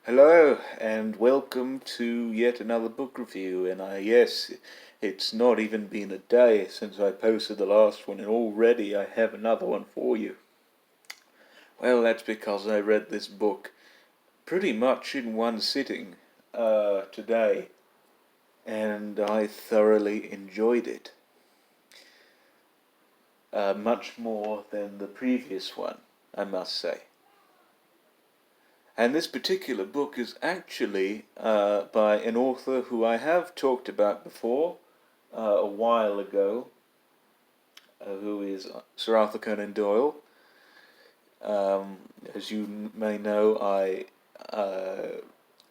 Hello, and welcome to yet another book review. And yes, it's not even been a day since I posted the last one, and already I have another one for you. Well, that's because I read this book pretty much in one sitting today, and I thoroughly enjoyed it. Much more than the previous one, I must say. And this particular book is actually by an author who I have talked about before a while ago, who is Sir Arthur Conan Doyle. As you may know, I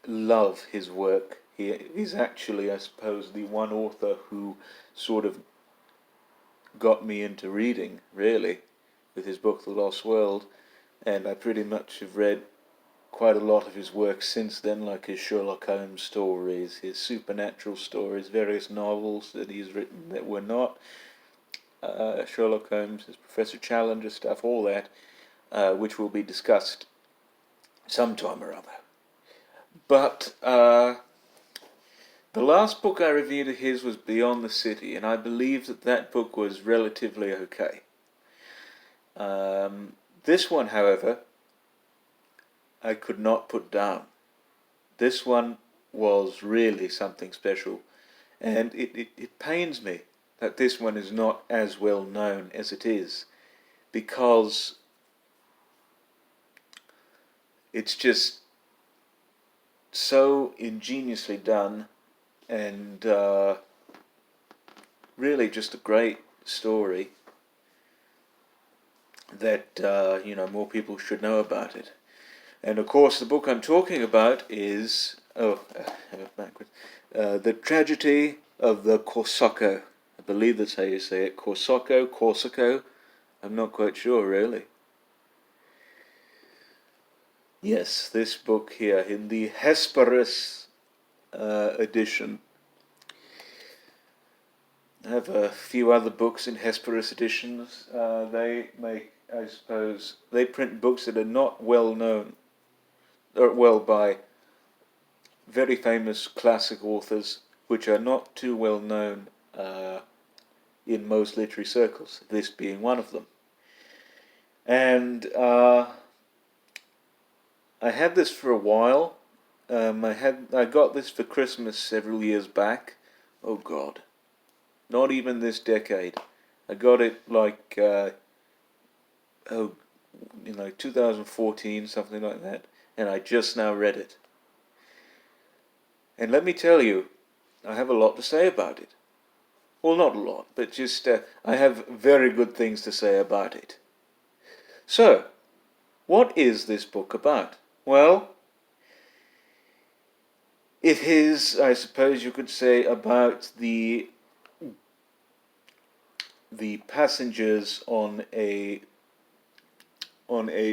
love his work. He's actually, I suppose, the one author who sort of got me into reading, really, with his book The Lost World, and I pretty much have read quite a lot of his work since then, like his Sherlock Holmes stories, his supernatural stories, various novels that he's written that were not Sherlock Holmes, his Professor Challenger stuff, all that, which will be discussed sometime or other. But the last book I reviewed of his was Beyond the City, and I believe that book was relatively okay. This one, however, I could not put down. This one was really something special, and it pains me that this one is not as well known as it is, because it's just so ingeniously done, and really just a great story that more people should know about it. And of course, the book I'm talking about is The Tragedy of the Korsoko. I believe that's how you say it. Korsoko. I'm not quite sure, really. Yes, this book here in the Hesperus edition. I have a few other books in Hesperus editions. They make, I suppose, they print books that are not well known, or by very famous classic authors, which are not too well known in most literary circles, this being one of them. And I had this for a while. I got this for Christmas several years back. Oh God, not even this decade. I got it like 2014, something like that, and I just now read it. And let me tell you, I have a lot to say about it. Well, not a lot, but just I have very good things to say about it. So, what is this book about? Well, it is, I suppose you could say, about the passengers on a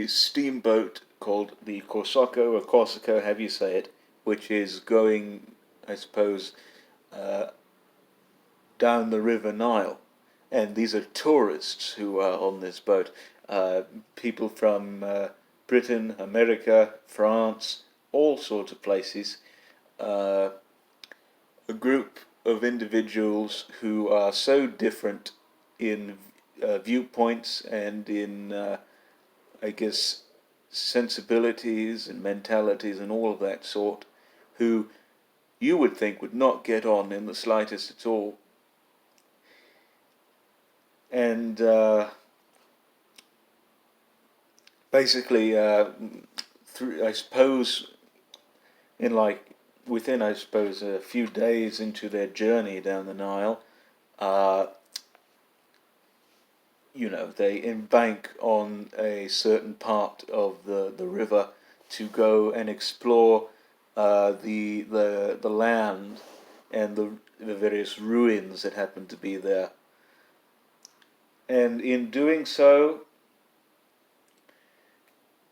steamboat called the Korsoko, or Korsoko, however you say it, which is going, I suppose, down the River Nile. And these are tourists who are on this boat. People from Britain, America, France, all sorts of places. A group of individuals who are so different in viewpoints and in, I guess, sensibilities and mentalities and all of that sort, who you would think would not get on in the slightest at all. And basically, through, I suppose, within, I suppose, a few days into their journey down the Nile, they embank on a certain part of the river to go and explore the land and the various ruins that happen to be there. And in doing so,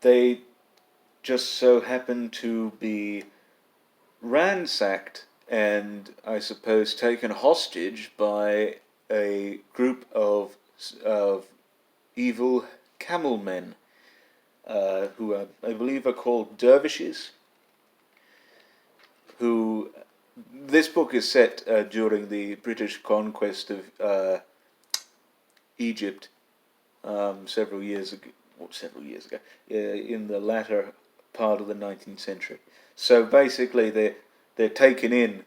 they just so happen to be ransacked and, I suppose, taken hostage by a group of evil camel men, who I believe are called dervishes. who... This book is set during the British conquest of Egypt several years ago, in the latter part of the 19th century. So basically, they're taken in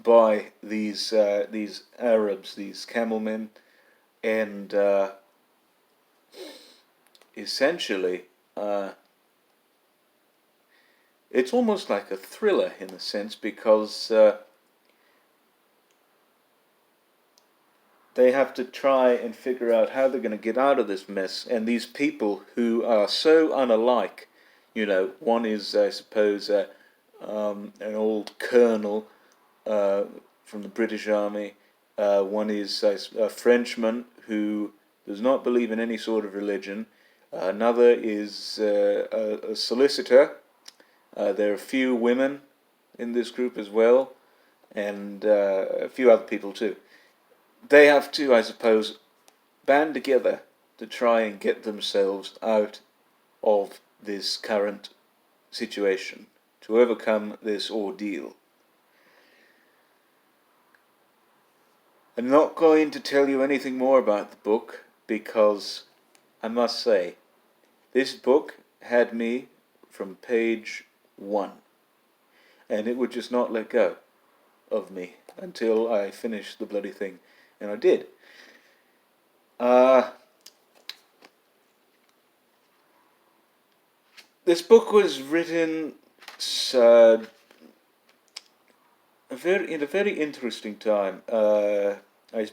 by these Arabs, these camel men, and essentially, it's almost like a thriller in a sense, because they have to try and figure out how they're going to get out of this mess. And these people who are so unalike, one is, I suppose, an old colonel from the British Army. One is a Frenchman who does not believe in any sort of religion. Another is a solicitor. There are a few women in this group as well, and a few other people too. They have to, I suppose, band together to try and get themselves out of this current situation, to overcome this ordeal. I'm not going to tell you anything more about the book, because I must say, this book had me from page 1, and it would just not let go of me until I finished the bloody thing, and I did. This book was written in a very interesting time. I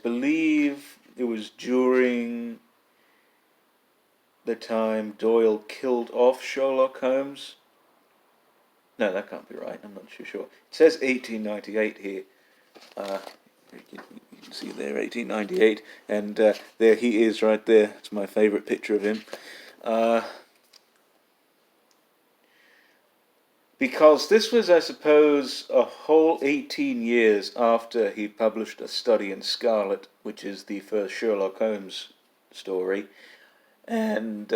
believe it was during the time Doyle killed off Sherlock Holmes. No, that can't be right. I'm not too sure. It says 1898 here. You can see there, 1898, and there he is right there. It's my favourite picture of him. Because this was, I suppose, a whole 18 years after he published A Study in Scarlet, which is the first Sherlock Holmes story. And,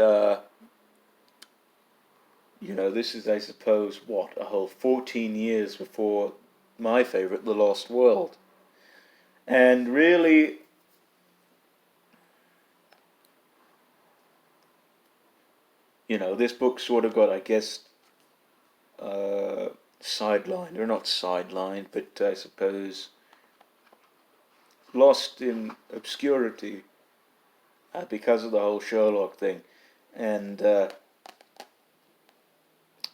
this is, I suppose, a whole 14 years before my favourite, The Lost World. And really, this book sort of got, I guess, sidelined, or not sidelined, but I suppose lost in obscurity because of the whole Sherlock thing. And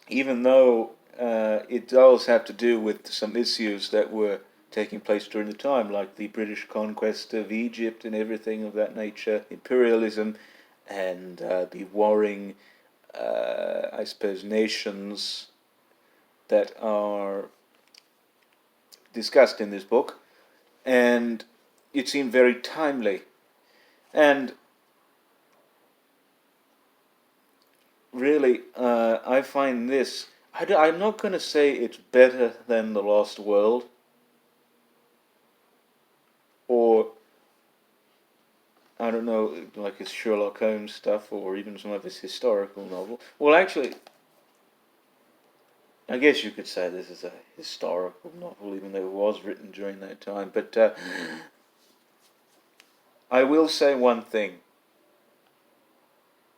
even though it does have to do with some issues that were taking place during the time, like the British conquest of Egypt and everything of that nature, imperialism, and the warring, I suppose, nations that are discussed in this book, and it seemed very timely. And really, I find this, I'm not going to say it's better than The Lost World, or, I don't know, like his Sherlock Holmes stuff, or even some of his historical novel. Well, actually, I guess you could say this is a historical novel, even though it was written during that time. But I will say one thing.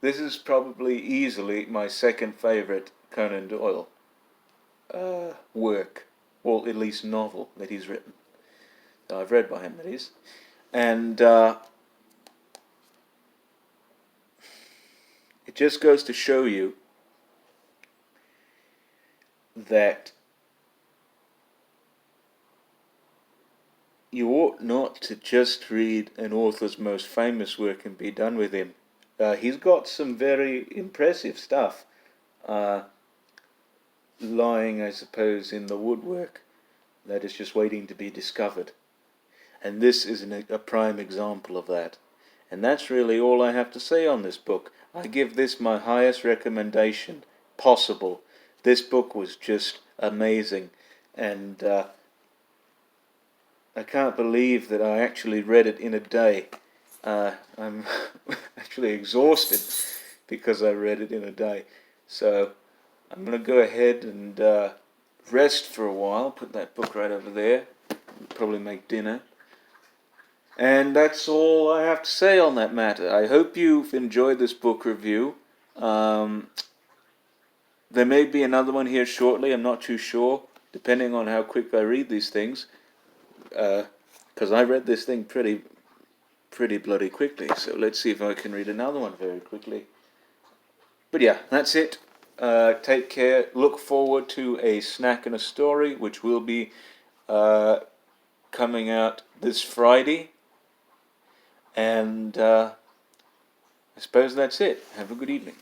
This is probably easily my second favourite Conan Doyle work, or at least novel that he's written. That I've read by him, that is. And it just goes to show you that you ought not to just read an author's most famous work and be done with him. He's got some very impressive stuff lying, I suppose, in the woodwork that is just waiting to be discovered. And this is a prime example of that. And that's really all I have to say on this book. I give this my highest recommendation possible. This book was just amazing, and I can't believe that I actually read it in a day. I'm actually exhausted because I read it in a day. So I'm going to go ahead and rest for a while. Put that book right over there. Probably make dinner. And that's all I have to say on that matter. I hope you've enjoyed this book review. There may be another one here shortly. I'm not too sure, depending on how quick I read these things. Because I read this thing pretty bloody quickly. So let's see if I can read another one very quickly. But yeah, that's it. Take care. Look forward to a snack and a story, which will be coming out this Friday. And I suppose that's it. Have a good evening.